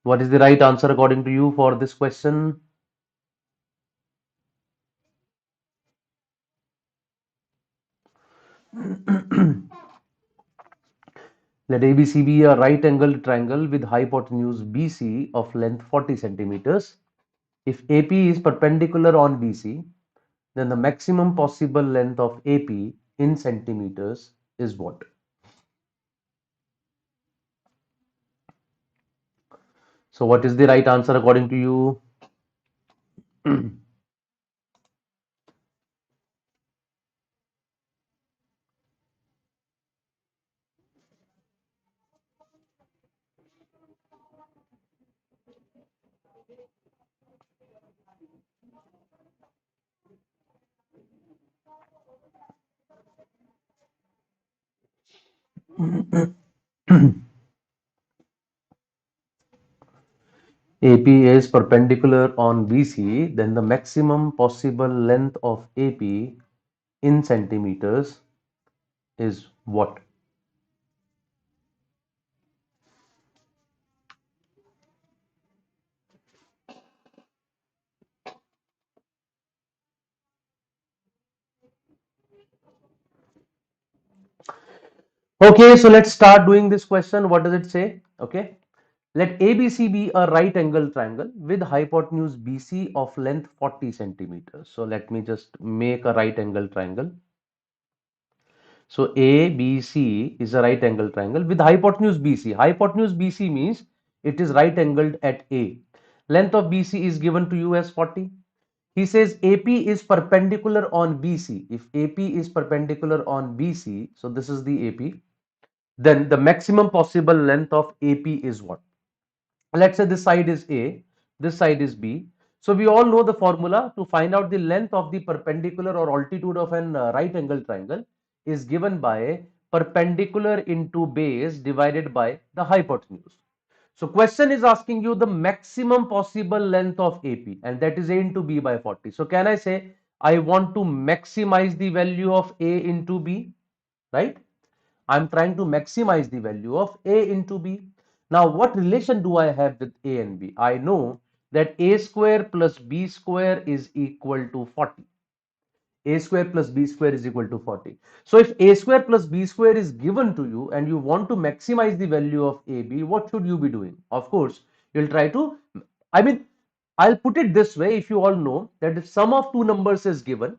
What is the right answer according to you for this question? Let ABC be a right angled triangle with hypotenuse BC of length 40 centimeters. If AP is perpendicular on BC, then the maximum possible length of AP in centimeters is what? So what is the right answer according to you? AP is perpendicular on BC, then the maximum possible length of AP in centimeters is what? Okay, so let's start doing this question. What does it say? Okay, let ABC be a right angle triangle with hypotenuse BC of length 40 centimeters. So let me just make a right angle triangle. So ABC is a right angle triangle with hypotenuse BC. Hypotenuse BC means it is right angled at A. Length of BC is given to you as 40. He says AP is perpendicular on BC. If AP is perpendicular on BC, so this is the AP, then the maximum possible length of AP is what? Let's say this side is A, this side is B. So we all know the formula to find out the length of the perpendicular or altitude of an right angle triangle is given by perpendicular into base divided by the hypotenuse. So question is asking you the maximum possible length of AP, and that is A into B by 40. So can I say I want to maximize the value of A into B, right? I'm trying to maximize the value of A into B. Now, what relation do I have with A and B? I know that A square plus B square is equal to 40. A square plus B square is equal to 40. So, if A square plus B square is given to you and you want to maximize the value of AB, what should you be doing? Of course, you'll try to, I mean, I'll put it this way. If you all know that if sum of two numbers is given,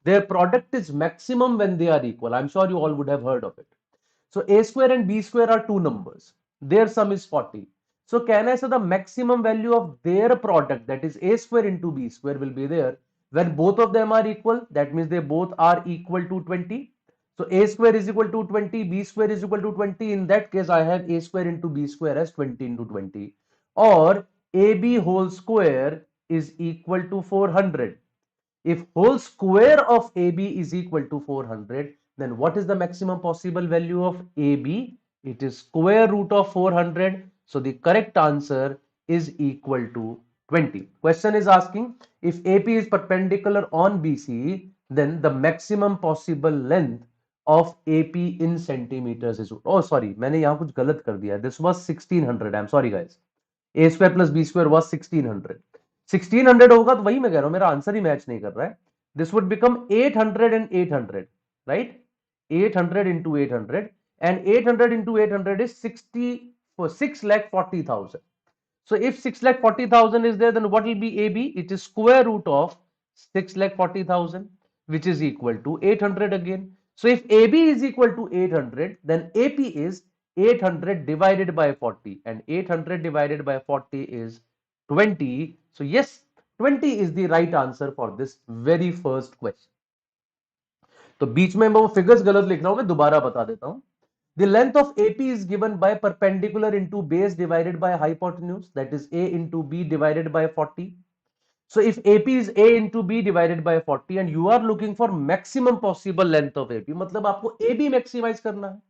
their product is maximum when they are equal. I'm sure you all would have heard of it. So A square and B square are two numbers. Their sum is 40. So can I say the maximum value of their product, that is A square into B square, will be there when both of them are equal? That means they both are equal to 20. So A square is equal to 20, B square is equal to 20. In that case, I have A square into B square as 20 into 20. Or AB whole square is equal to 400. If whole square of AB is equal to 400, then what is the maximum possible value of AB? It is square root of 400. So the correct answer is equal to 20. Question is asking if AP is perpendicular on BC, then the maximum possible length of AP in centimeters is. Oh, sorry, मैंने यहाँ कुछ गलत कर दिया. This was 1600. I'm sorry, guys. A square plus B square was 1600. 1600 होगा तो वही मैं कह रहा हूं मेरा आंसर ही मैच नहीं कर रहा है. This would become 800 and 800, right? 800 into 800, and 800 into 800 is 60 for 6,40,000. So if 6,40,000 is there, then what will be AB? It is square root of 6,40,000, which is equal to 800 again. So if AB is equal to 800, then AP is 800 divided by 40, and 800 divided by 40 is 20. So yes, 20 is the right answer for this very first question. तो बीच में मैं वो figures गलत लिख रहा हूं, मैं दोबारा बता देता हूं. The length of AP is given by perpendicular into base divided by hypotenuse, that is A into B divided by 40. So if AP is A into B divided by 40 and you are looking for maximum possible length of AP, मतलब आपको AB maximize करना है.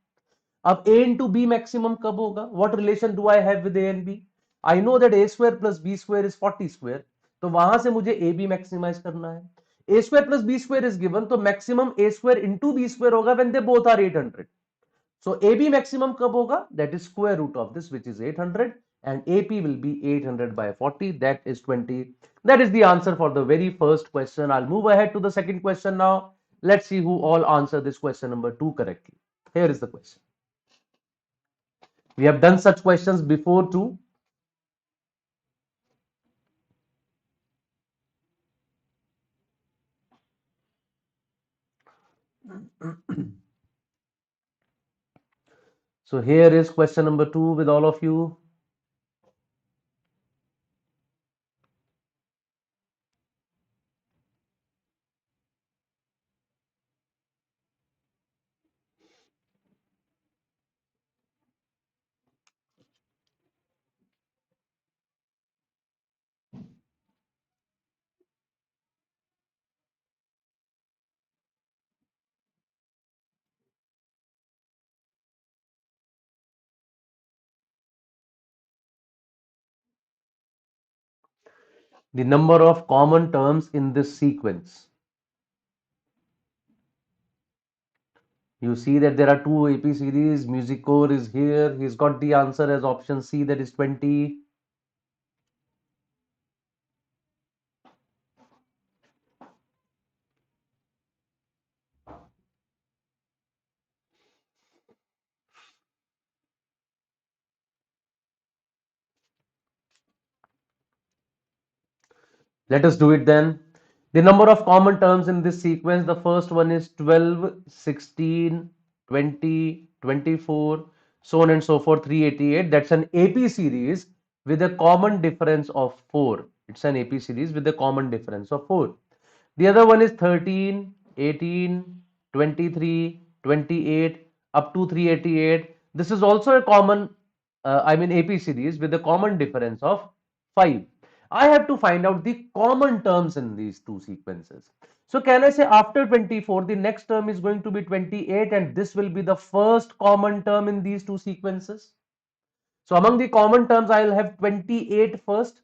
अब A into B maximum कब होगा? What relation do I have with A and B? I know that A square plus B square is 40 square. तो वहां से मुझे AB maximize करना है. A square plus B square is given, तो maximum A square into B square होगा when they both are 800. So AB maximum कब होगा? That is square root of this, which is 800. and AP will be 800 by 40, that is 20. That is the answer for the very first question. I'll move ahead to the second question now. Let's see who all answer this question number 2 correctly. Here is the question. We have done such questions before too. So here is question number 2 with all of you. The number of common terms in this sequence. You see that there are two AP series. Music core is here. He's got the answer as option C, that is 20. Let us do it then. The number of common terms in this sequence, the first one is 12, 16, 20, 24, so on and so forth, 388. That's an AP series with a common difference of 4. It's an AP series with a common difference of 4. The other one is 13, 18, 23, 28, up to 388. This is also a common, AP series with a common difference of 5. I have to find out the common terms in these two sequences. So can I say after 24, the next term is going to be 28 and this will be the first common term in these two sequences. So among the common terms, I will have 28 first.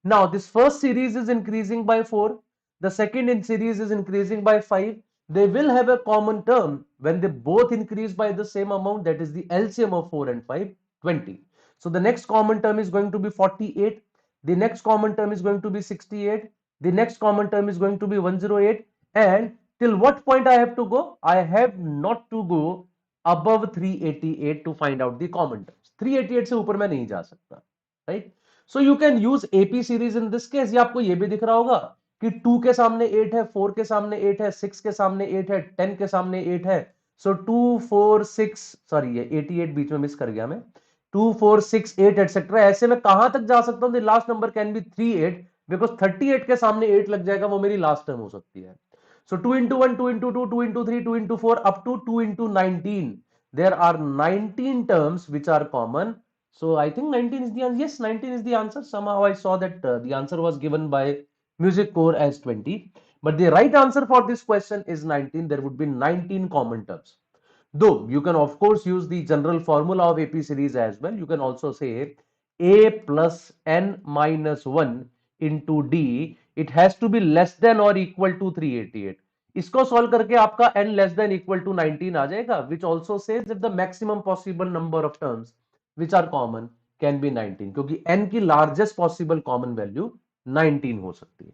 Now, this first series is increasing by 4. The second in series is increasing by 5. They will have a common term when they both increase by the same amount. That is the LCM of 4 and 5, 20. So, the next common term is going to be 48. The next common term is going to be 68. The next common term is going to be 108. And till what point I have to go? I have not to go above 388 to find out the common terms. 388 से ऊपर मैं नहीं जा सकता, right? So you can use AP series in this case. ये आपको ये भी दिख रहा होगा कि 2 के सामने 8 है, 4 के सामने 8 है, 6 के सामने 8 है, 10 के सामने 8 है. सो 2 4 6, सॉरी ये 88 बीच में मिस कर गया मैं, 2 4 6 8 एटसेट्रा. ऐसे में कहां तक जा सकता हूं? The last number can be 38 because 38 के सामने 8 लग जाएगा, वो मेरी लास्ट टर्म हो सकती है. So 2 into 1, 2 into 2, 2 into 3, 2 into 4, up to 2 into 19. There are 19 terms which are common. So I think 19 is the answer. Yes, 19 is the answer. Somehow I saw that the answer was given by music core as 20. But the right answer for this question is 19. There would be 19 common terms. Though you can of course use the general formula of AP series as well. You can also say A plus N minus 1 into D. It has to be less than or equal to 388. इसको solve करके आपका N less than equal to 19 आ जाएगा, which also says that the maximum possible number of terms which are common can be 19, क्योंकि N की largest possible common value 19 हो सकती है.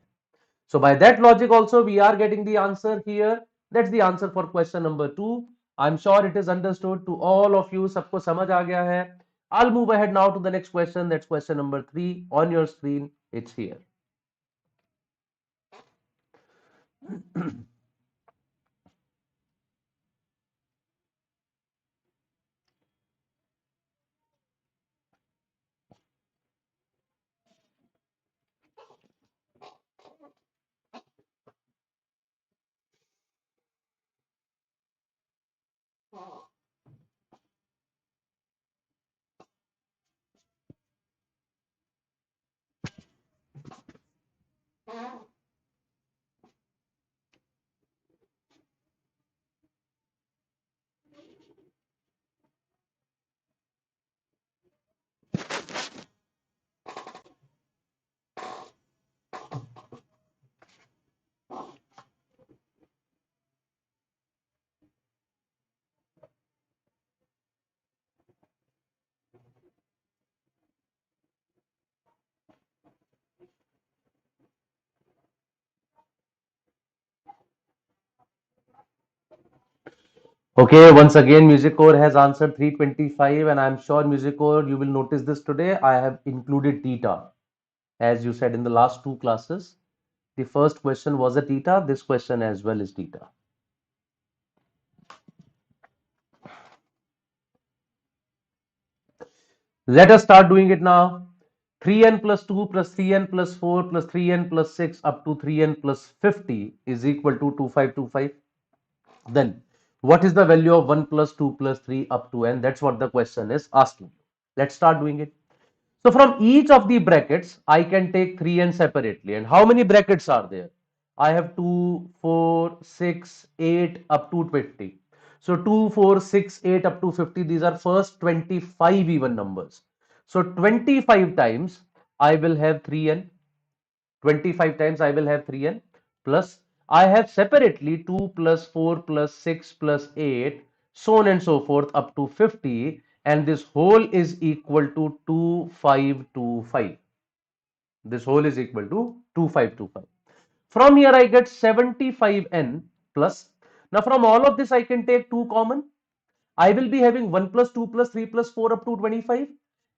So by that logic also we are getting the answer here. That's the answer for question number 2. I'm sure it is understood to all of you. सबको समझ आ गया है. I'll move ahead now to the next question. That's question number 3 on your screen. It's here. Okay, once again, Music Core has answered 325, and I'm sure Music Core, you will notice this today. I have included theta, as you said in the last two classes. The first question was a theta, this question as well is theta. Let us start doing it now. 3n plus 2 plus 3n plus 4 plus 3n plus 6 up to 3n plus 50 is equal to 2525. Then, what is the value of 1 plus 2 plus 3 up to n? That's what the question is asking. Let's start doing it. So from each of the brackets, I can take 3n separately. And how many brackets are there? I have 2, 4, 6, 8 up to 50. So 2, 4, 6, 8 up to 50. These are first 25 even numbers. So 25 times I will have 3n. 25 times I will have 3n plus I have separately 2 plus 4 plus 6 plus 8 so on and so forth up to 50, and this whole is equal to 2525. This whole is equal to 2525. From here I get 75n plus. Now from all of this I can take 2 common. I will be having 1 plus 2 plus 3 plus 4 up to 25,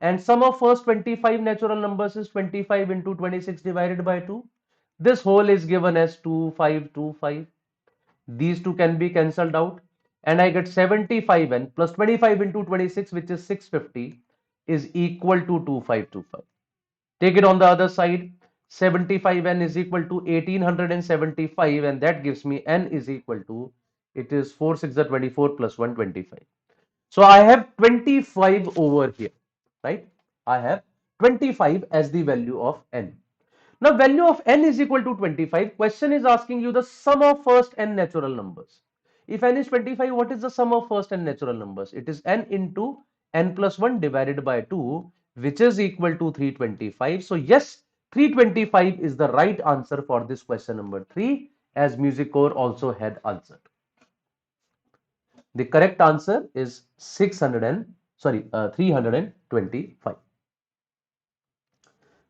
and sum of first 25 natural numbers is 25 into 26 divided by 2. This whole is given as 2525. These two can be cancelled out, and I get 75n plus 25 into 26, which is 650, is equal to 2525. Take it on the other side. 75n is equal to 1875, and that gives me n is equal to, it is 4 6 are 24 plus 125. So I have 25 over here, right? I have 25 as the value of n. Now value of n is equal to 25. Question is asking you the sum of first n natural numbers. If n is 25, what is the sum of first n natural numbers? It is n into n plus 1 divided by 2, which is equal to 325. So yes, 325 is the right answer for this question number 3, as Music Core also had answered. The correct answer is 325,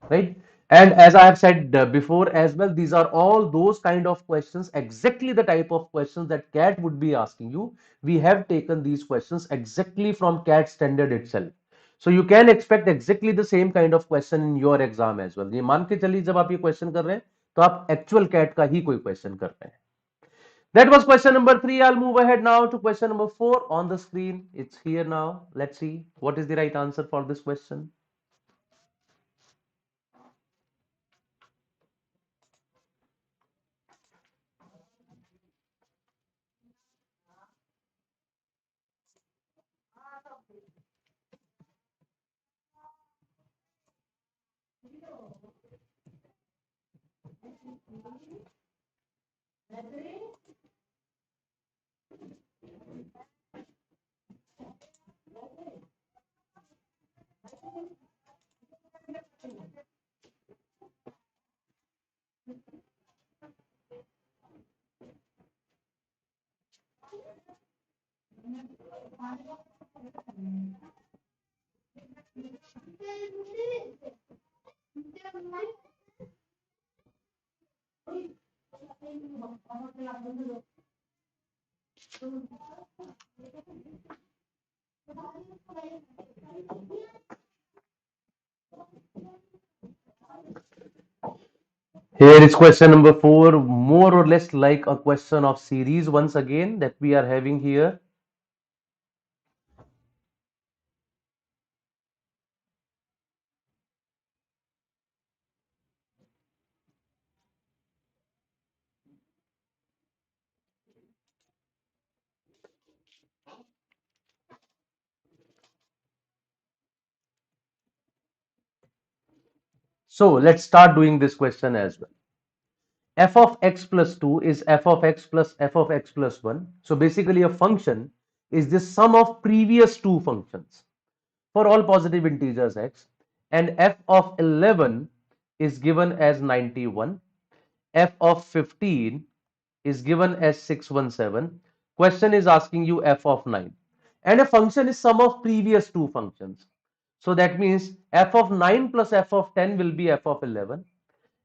right? And as I have said before as well, these are all those kind of questions, exactly the type of questions that CAT would be asking you. We have taken these questions exactly from CAT standard itself. So you can expect exactly the same kind of question in your exam as well. ये मान के चलिए जब आप ये question कर रहे हैं तो आप एक्चुअल कैट का ही कोई क्वेश्चन कर रहे हैं. That was question number 3. I'll move ahead now to question number 4 on the screen. It's here now. Let's see what is the right answer for this question. Here is question number 4, more or less like a question of series once again that we are having here. So let's start doing this question as well. F of x plus 2 is f of x plus f of x plus 1. So basically a function is the sum of previous two functions for all positive integers x, and f of 11 is given as 91, f of 15 is given as 617. Question is asking you f of 9, and a function is sum of previous two functions. So that means f of 9 plus f of 10 will be f of 11.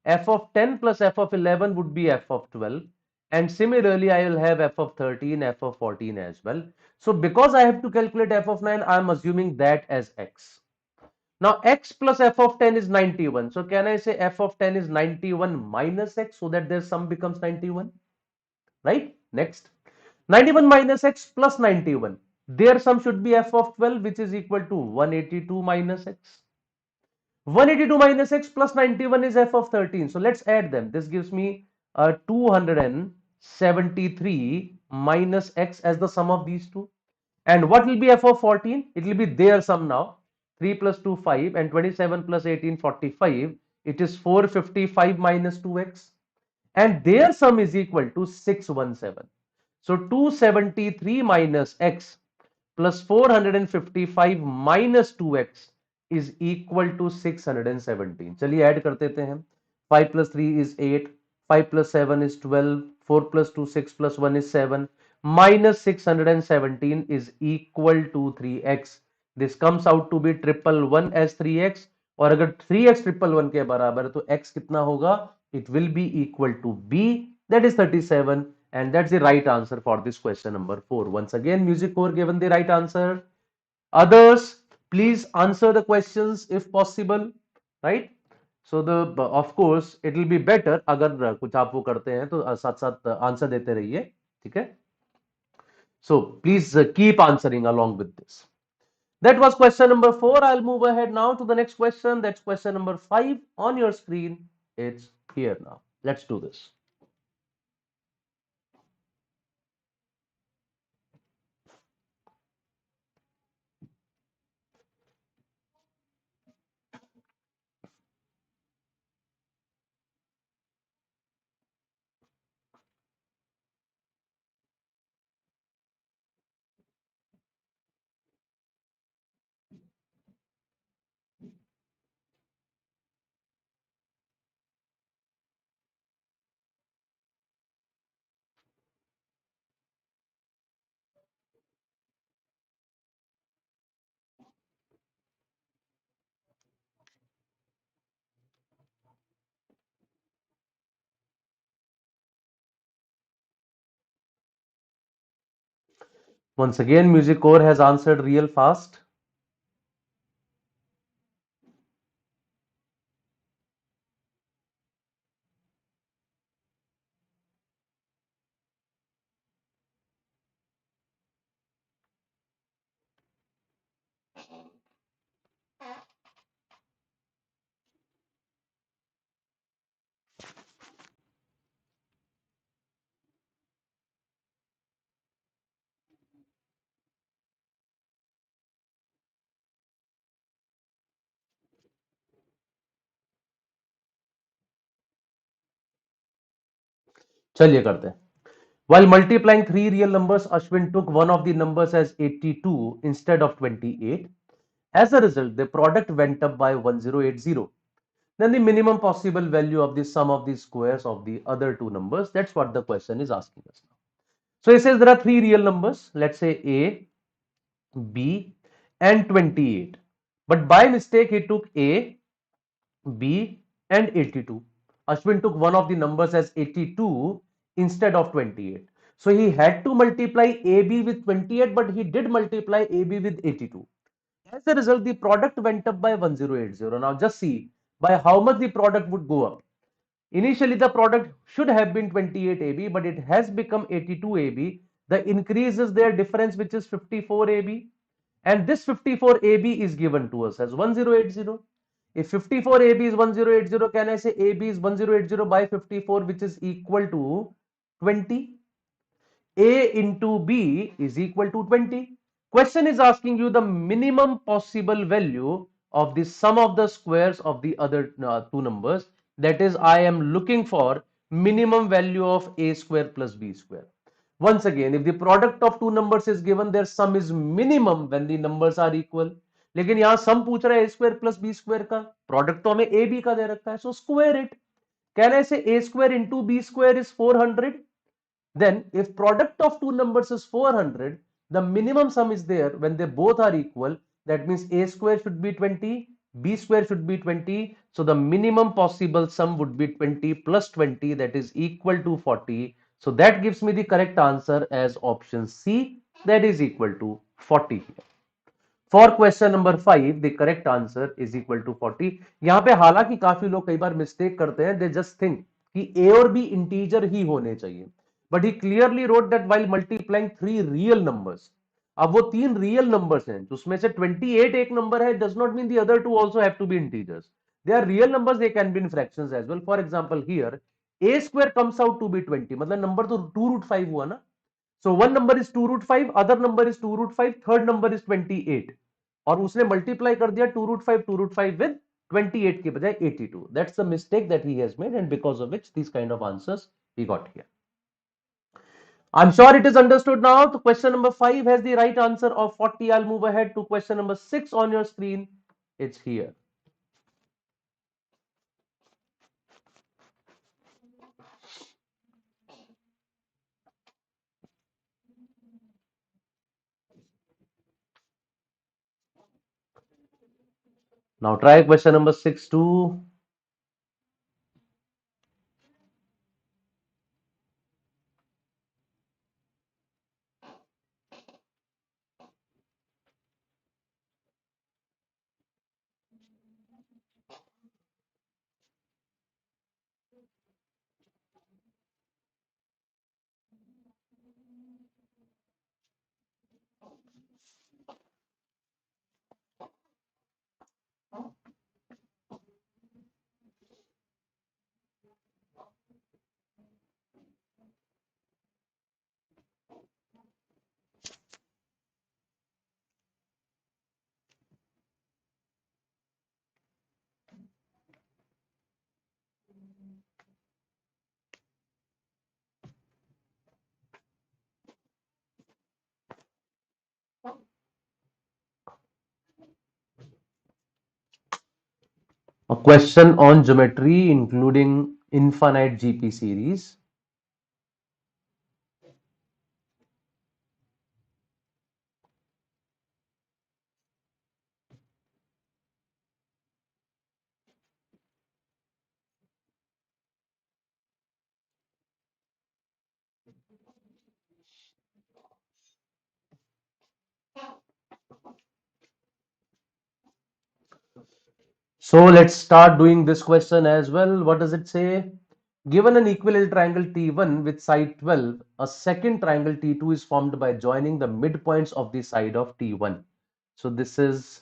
F of 10 plus f of 11 would be f of 12, And similarly, I will have f of 13, f of 14 as well. So because I have to calculate f of 9, I am assuming that as x. Now x plus f of 10 is 91. So can I say f of 10 is 91 minus x so that their sum becomes 91? Right? Next. 91 minus x plus 91. Their sum should be f of 12, which is equal to 182 minus x. 182 minus x plus 91 is f of 13. So let's add them. This gives me 273 minus x as the sum of these two. And what will be f of 14? It will be their sum now. 3 plus 2, 5, and 27 plus 18, 45. It is 455 minus 2x. And their sum is equal to 617. So 273 minus x plus 455 minus 2x is equal to 617. चलिए add कर देते हैं. 5 plus 3 is 8, 5 plus 7 is 12, 4 plus 2 6 plus 1 is 7, minus 617 is equal to 3x. This comes out to be 111 as 3x. और अगर 3x 111 के बराबर है तो x कितना होगा? It will be equal to b, that is 37. And that's the right answer for this question number 4. Once again, music core given the right answer. Others, please answer the questions if possible, right? So the of course it will be better अगर कुछ आप वो करते हैं तो साथ साथ answer देते रहिए, ठीक है? So please keep answering along with this. That was question number 4. I'll move ahead now to the next question. That's question number 5 on your screen. It's here now. Let's do this. Once again, Music Core has answered real fast. चलिए करते हैं. While multiplying three real numbers, Ashwin took one of the numbers as 82 instead of 28. As a result, the product went up by 1080. Then the minimum possible value of the sum of the squares of the other two numbers. That's what the question is asking us now. So it says there are three real numbers. Let's say A, B, and 28. But by mistake, he took A, B, and 82. Ashwin took one of the numbers as 82 instead of 28. So he had to multiply AB with 28, but he did multiply AB with 82. As a result, the product went up by 1080. Now just see by how much the product would go up. Initially, the product should have been 28 AB, but it has become 82 AB. The increase is their difference, which is 54 AB. And this 54 AB is given to us as 1080. If 54 AB is 1080, can I say AB is 1080 by 54, which is equal to 20? A into B is equal to 20. Question is asking you the minimum possible value of the sum of the squares of the other two numbers. That is, I am looking for minimum value of A square plus B square. Once again, if the product of two numbers is given, their sum is minimum when the numbers are equal. लेकिन यहाँ sum पूछ रहा है a square plus b square का, product तो हमें a b का दे रखा है, so square it. Can I say a square into b square is 400? Then if product of two numbers is 400, the minimum sum is there when they both are equal. That means a square should be 20, b square should be 20. So the minimum possible sum would be 20 plus 20, that is equal to 40. So that gives me the correct answer as option C, that is equal to 40 here. For question number 5 the correct answer is equal to 40। यहां पे हालांकि काफी लोग कई बार mistake करते हैं, they just think कि ए और बी इंटीजर ही होने चाहिए, but he clearly wrote that while multiplying three real numbers. अब वो तीन रियल नंबर्स हैं, उसमें से 28 एक नंबर है, does not mean the other two also have to be integers. They are real numbers, they can be in fractions as well. For example here a square comes out to be 20, मतलब number तो 2√5 हुआ ना। So one number is 2√5, other number is 2√5, third number is 28, और उसने multiply कर दिया 2√5 with 28 के बजाय 82. That's the mistake that he has made, and because of which these kind of answers he got here. I'm sure it is understood now. So question number 5 has the right answer of 40. I'll move ahead to question number 6 on your screen. It's here. Now try question number 6 too. A question on geometry including infinite GP series. So let's start doing this question as well. What does it say? Given an equilateral triangle T1 with side 12, a second triangle T2 is formed by joining the midpoints of the side of T1. So this is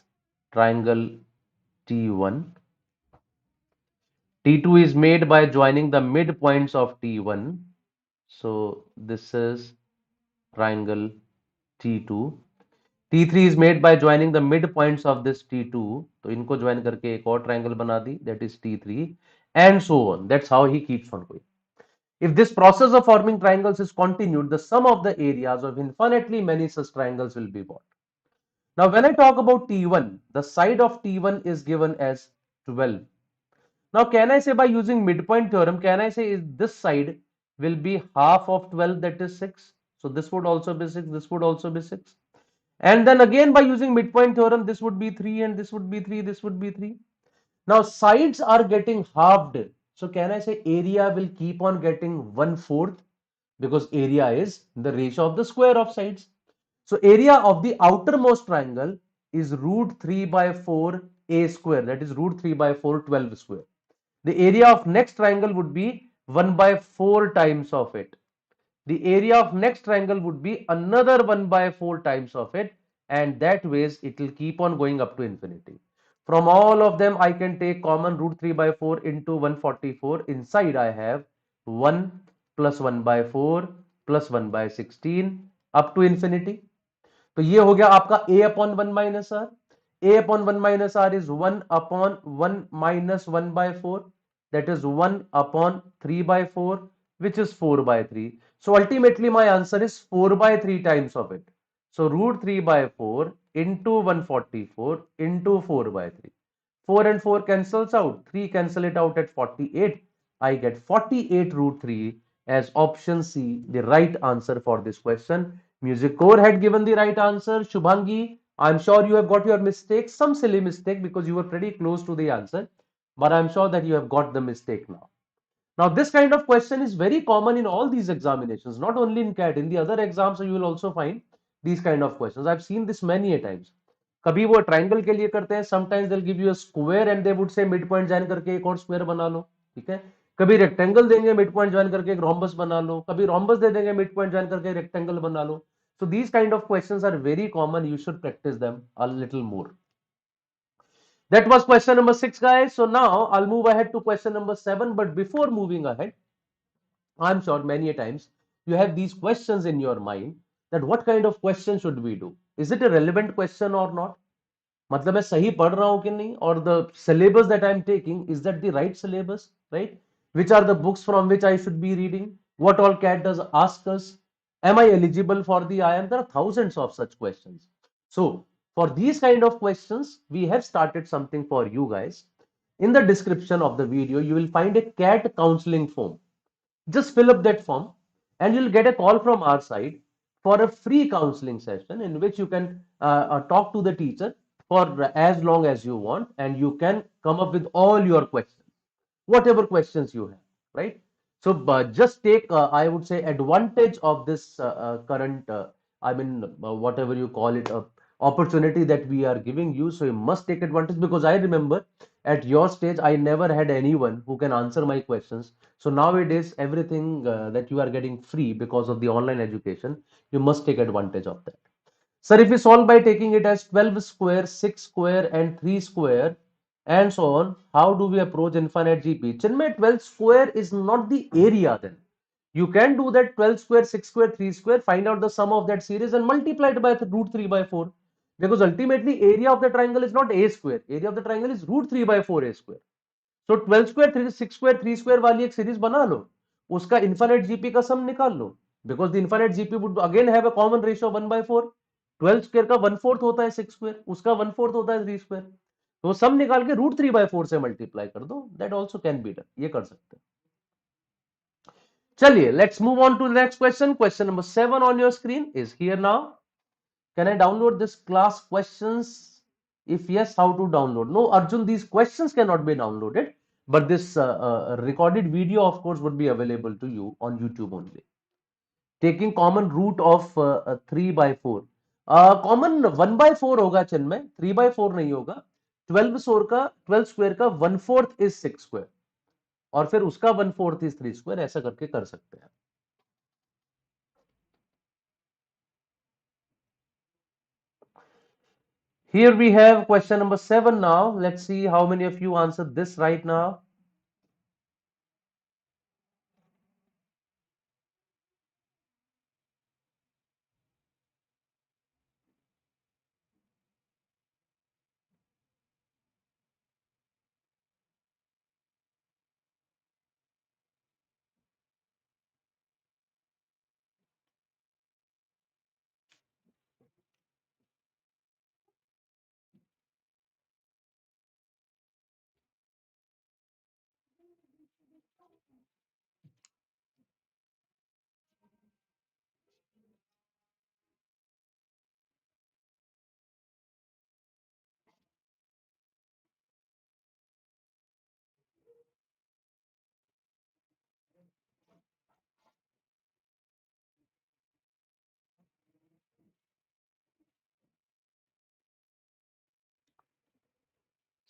triangle T1. T2 is made by joining the midpoints of T1. So this is triangle T2. T3 is made by joining the midpoints of this T2. तो इनको join करके एक और triangle बना दी, that is T3, and so on. That's how he keeps on going. If this process of forming triangles is continued, the sum of the areas of infinitely many such triangles will be what? Now, when I talk about T1, the side of T1 is given as 12. Now, can I say by using midpoint theorem, can I say is this side will be half of 12, that is 6. So this would also be 6, this would also be 6. And then again by using midpoint theorem, this would be 3 and this would be 3, this would be 3. Now sides are getting halved. So can I say area will keep on getting 1/4, because area is the ratio of the square of sides. So area of the outermost triangle is √3/4 a square, that is √3/4 12 square. The area of next triangle would be 1/4 times of it. The area of next triangle would be another 1/4 times of it, and that ways it will keep on going up to infinity. From all of them I can take common √3/4 into 144. Inside I have 1 plus 1/4 plus 1/16 up to infinity. तो ये हो गया आपका a upon 1 minus r. A upon 1 minus r is 1 upon 1 minus 1/4, that is 1 upon 3/4, which is 4/3. So ultimately my answer is 4/3 times of it. So √3/4 into 144 into 4/3. 4 and 4 cancels out. 3 cancel it out at 48. I get 48 √3 as option C, the right answer for this question. Music core had given the right answer. Shubhangi, I'm sure you have got your mistake, some silly mistake because you were pretty close to the answer, but I'm sure that you have got the mistake now. Now, this kind of question is very common in all these examinations, not only in CAT. In the other exams, you will also find these kind of questions. I've seen this many a times. कभी वो triangle के लिए करते हैं, sometimes they'll give you a square and they would say mid point join करके एक और square बना लो, ठीक है. कभी रेक्टेंगल देंगे, मिड पॉइंट ज्वाइन करके एक रोम्बस बना लो, कभी रोम्बस दे देंगे, मिड पॉइंट ज्वाइन करके रेक्टेंगल बना लो. So these kind of questions are very common. You should practice them a little more. That was question number 6, guys. So now I'll move ahead to question number 7. But before moving ahead, I'm sure many a times you have these questions in your mind that what kind of question should we do? Is it a relevant question or not? मतलब मैं सही पढ़ रहा हूं कि नहीं, और the syllabus that I'm taking, is that the right syllabus, right? Which are the books from which I should be reading? What all CAT does ask us? Am I eligible for the IIM? There are thousands of such questions. So for these kind of questions, we have started something for you guys. In the description of the video, you will find a CAT counseling form. Just fill up that form and you'll get a call from our side for a free counseling session in which you can talk to the teacher for as long as you want, and you can come up with all your questions, whatever questions you have, right? So just take, I would say, advantage of this current, whatever you call it, opportunity that we are giving you. So you must take advantage, because I remember at your stage, I never had anyone who can answer my questions. So nowadays, everything that you are getting free because of the online education, you must take advantage of that. Sir, if we solve by taking it as 12 square, 6 square, and 3 square, and so on, how do we approach infinite GP? Chinmay, 12 square is not the area then. You can do that 12 square, 6 square, 3 square, find out the sum of that series and multiply it by root 3 by 4. Because ultimately, area of the triangle is not a square. Area of the triangle is root 3 by 4 a square. So 12 square, 3, 6 square, 3 square वाली एक series बना लो, उसका infinite GP का sum निकाल लो, because the infinite GP would again have a common ratio 1/4. 12 square का 1/4 होता है 6 स्क्वायर, उसका 1/4 होता है 3 स्क्वायर. तो सम निकाल के रूट 3/4 से मल्टीप्लाई कर दो. That also can be done. ये कर सकते हैं. चलिए, let's move on to the next question. Question number 7 on your screen is here now. Can I download this class questions? If yes, how to download? No, Arjun, these questions cannot be downloaded, but this recorded video, of course, would be available to you on YouTube only. Taking common root of 3 by 4. Common 1/4 होगा चिन्मय, 3/4 नहीं होगा. 12 square का 1/4 is 6 square, और फिर उसका 1/4 is 3 square. ऐसा करके कर सकते हैं. Here we have question number 7 now. Let's see how many of you answered this right now.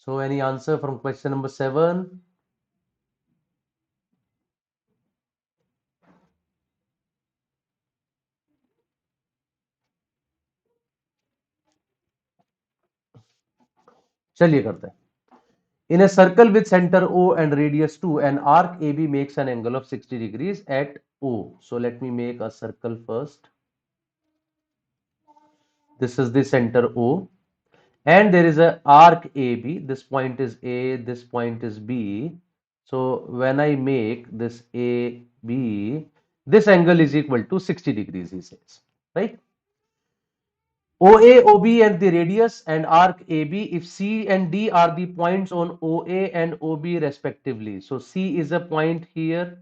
So any answer from question number 7? चलिए करते हैं. In a circle with center O and radius 2, an arc AB makes an angle of 60 degrees at O. So let me make a circle first. This is the center O, and there is a arc AB. This point is A, this point is B. So when I make this AB, this angle is equal to 60 degrees, he says, right? OA, OB and the radius and arc AB, if C and D are the points on OA and OB respectively. So C is a point here,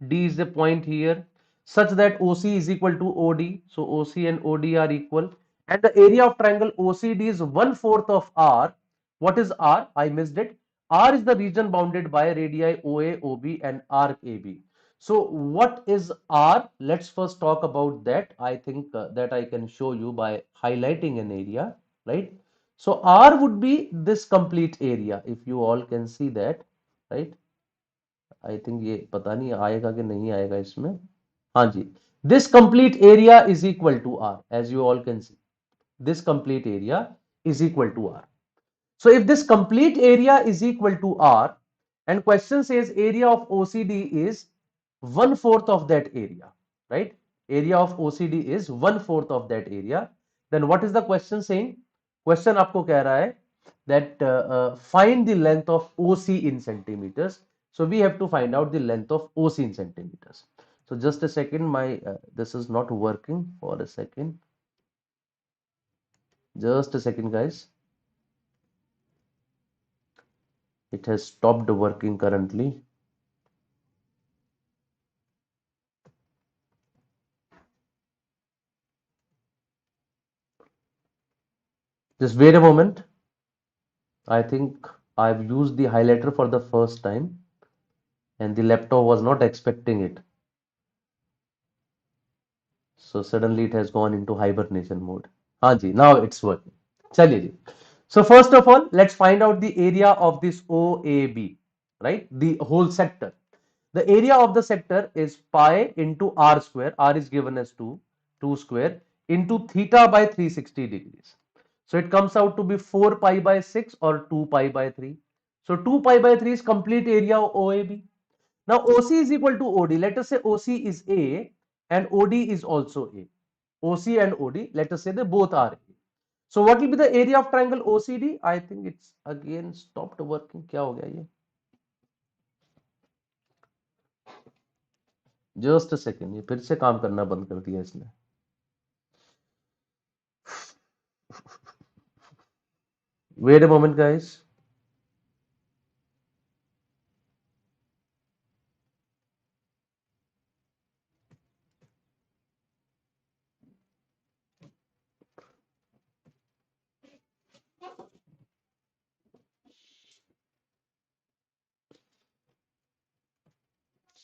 D is a point here, such that OC is equal to OD. So OC and OD are equal. And the area of triangle OCD is 1/4 of R. What is R? I missed it. R is the region bounded by radii OA, OB and arc AB. So what is R? Let's first talk about that. I think that I can show you by highlighting an area, right? So R would be this complete area, if you all can see that, right? I think ये पता नहीं आएगा कि नहीं आएगा इसमें. हाँ जी. This complete area is equal to R, as you all can see. This complete area is equal to R. So if this complete area is equal to R and question says area of OCD is 1/4 of that area, right? Area of OCD is 1/4 of that area. Then what is the question saying? Question आपको कह रहा है that find the length of OC in centimeters. So we have to find out the length of OC in centimeters. So just a second, my this is not working for a second. Just a second, guys. It has stopped working currently. Just wait a moment. I think I've used the highlighter for the first time and the laptop was not expecting it. So suddenly it has gone into hibernation mode. Ji, now it's working. Chaliye ji. So first of all, let's find out the area of this OAB, right? The whole sector. The area of the sector is pi into r square. R is given as 2 square into theta by 360 degrees. So it comes out to be 4 pi by 6 or 2 pi by 3. So 2 pi by 3 is complete area of OAB. Now OC is equal to OD. Let us say OC is A and OD is also A. OC and OD, let us say they both are A. So what will be the area of triangle OCD? I think it's again stopped working. क्या हो गया ये? Just a second. ये फिर से काम करना बंद कर दिया इसने. Wait a moment, guys.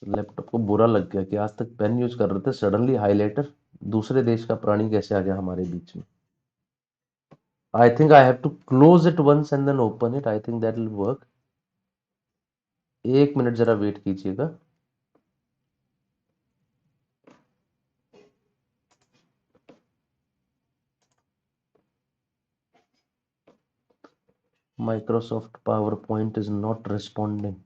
Laptop को बुरा लग गया कि आज तक पेन यूज कर रहे थे, सडनली हाइलाइटर. दूसरे देश का प्राणी कैसे आ गया हमारे बीच में? I think I have to close it once and then open it. I think that will work. 1 minute जरा वेट कीजिएगा. Microsoft PowerPoint is not responding.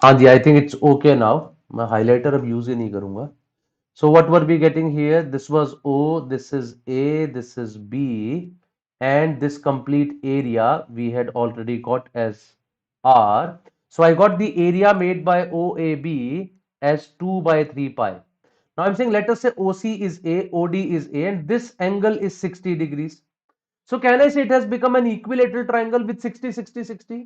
हाँ जी, I think it's okay now. मैं highlighter अब use ही नहीं करूंगा. So what were we getting here? This was O, this is A, this is B, and this complete area we had already got as R. So I got the area made by OAB as 2 by 3 pi. Now I'm saying let us say OC is A, OD is A, and this angle is 60 degrees. So can I say it has become an equilateral triangle with 60, 60, 60?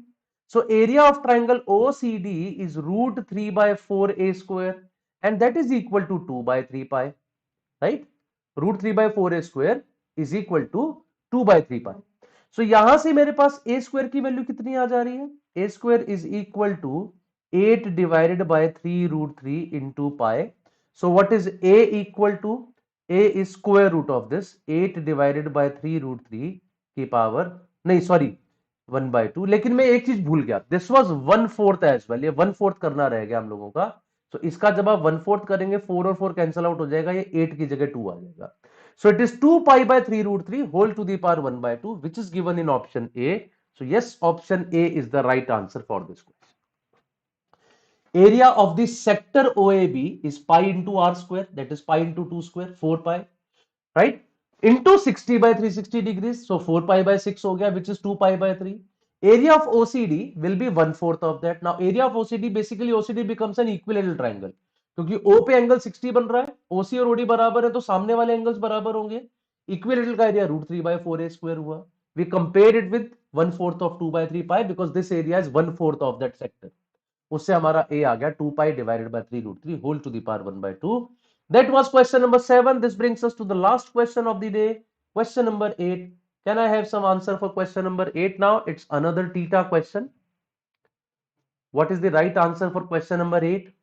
So area of triangle OCD is root 3 by 4a square and that is equal to 2 by 3 pi, right? Root 3 by 4a square is equal to 2 by 3 pi. So यहां से मेरे पास a square की value कितनी आ जा रही है? A square is equal to 8 divided by 3 root 3 into pi. So what is a equal to? A is square root of this 8 divided by 3 root 3 की power नहीं सॉरी 1/2. लेकिन मैं एक चीज भूल गया. This was 1/4 as well. ये 1/4 करना रह गया हम लोगों का. तो इसका जब आप 1/4 करेंगे 4 और 4 कैंसिल आउट हो जाएगा. ये 8 की जगह 2 आ जाएगा. So it is 2 pi by 3 root 3 whole to the power 1/2 which is given in option A. So yes, option A is the right answer for this question. Area of the sector OAB is pi into r square, that is pi into 2 square 4 pi, right, into 60 by 360 degrees. So 4 pi by 6 ho gaya, which is 2 pi by 3. Area of OCD will be 1/4 of that. Now area of OCD, basically OCD becomes an equilateral triangle. क्योंकि O पे angle 60 बन रहा है, OC और OD बराबर है तो सामने वाले एंगल्स बराबर होंगे। इक्विलेटरल का एरिया √3/4a स्क्वायर हुआ। We compare it with 1/4 of 2/3 pi because this area is 1/4 of that sector. उससे हमारा a आ गया 2 pi divided by 3√3 whole to the power 1/2। That was question number 7. This brings us to the last question of the day, question number 8. Can I have some answer for question number 8 now? It's another theta question. What is the right answer for question number 8?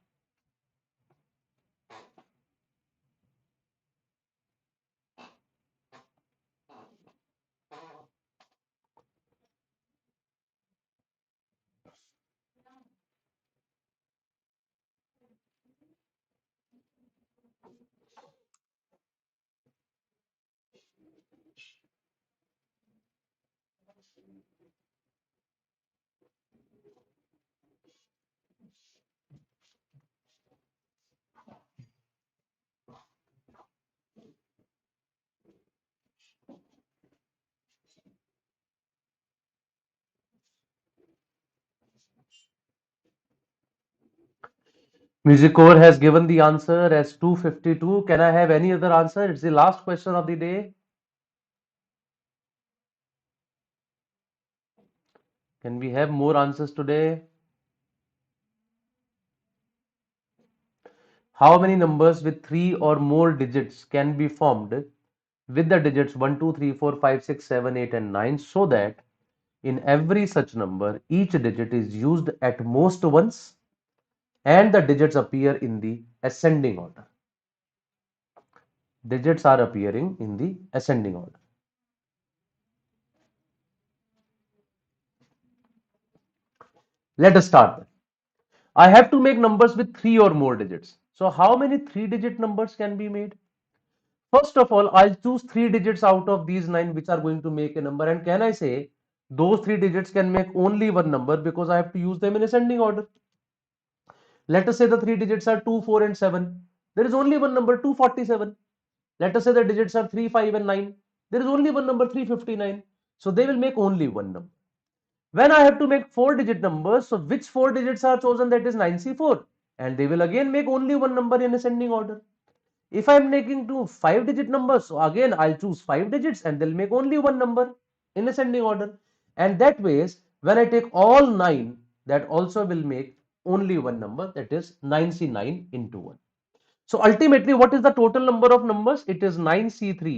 Music Core has given the answer as 252. Can I have any other answer? It's the last question of the day. Can we have more answers today? How many numbers with 3 or more digits can be formed with the digits 1, 2, 3, 4, 5, 6, 7, 8 and 9 so that in every such number each digit is used at most once and the digits appear in the ascending order. Digits are appearing in the ascending order. Let us start. I have to make numbers with 3 or more digits. So how many 3-digit numbers can be made? First of all, I'll choose 3 digits out of these 9 which are going to make a number. And can I say those 3 digits can make only one number because I have to use them in ascending order. Let us say the 3 digits are 2, 4 and 7. There is only one number, 247. Let us say the digits are 3, 5 and 9. There is only one number, 359. So they will make only one number. When I have to make 4-digit numbers, so which 4 digits are chosen? That is 9C4. And they will again make only one number in ascending order. If I am making 2 5-digit numbers, so again I'll choose 5 digits and they'll make only one number in ascending order. And that ways, when I take all 9, that also will make only one number, that is 9C9 into 1. So ultimately, what is the total number of numbers? It is 9C3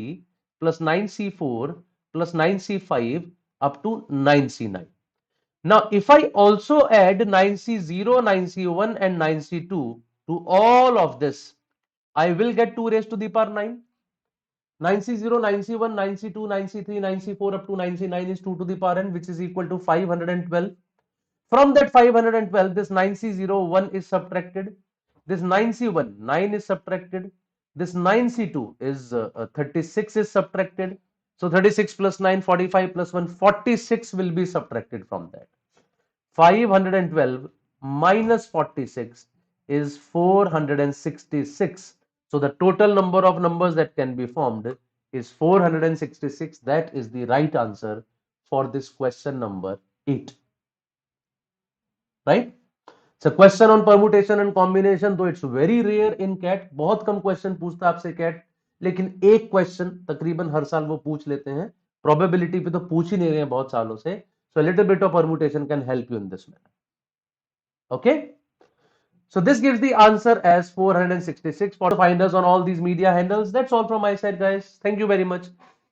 plus 9C4 plus 9C5 up to 9C9. Now, if I also add 9C0, 9C1 and 9C2 to all of this, I will get 2 raised to the power 9. 9C0, 9C1, 9C2, 9C3, 9C4 up to 9C9 is 2 to the power n, which is equal to 512. From that 512, this 9C01 is subtracted. This 9C1, 9 is subtracted. This 9C2 is 36 is subtracted. So 36 plus 9, 45 plus 1, 46 will be subtracted from that. 512 minus 46 is 466. So the total number of numbers that can be formed is 466. That is the right answer for this question number 8. Right? It's a question on permutation and combination, though it's very rare in CAT. बहुत कम question पूछता है आपसे CAT, लेकिन एक question तकरीबन हर साल वो पूछ लेते हैं. प्रोबेबिलिटी पे तो पूछ ही नहीं रहे हैं बहुत सालों से. So a little bit of permutation can help you in this manner. Okay. So this gives the answer as 466. For the finders on all these media handles, that's all from my side, guys. Thank you very much.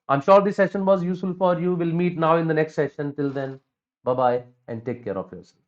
I'm sure this session was useful for you. We'll meet now in the next session. Till then, bye bye and take care of yourself.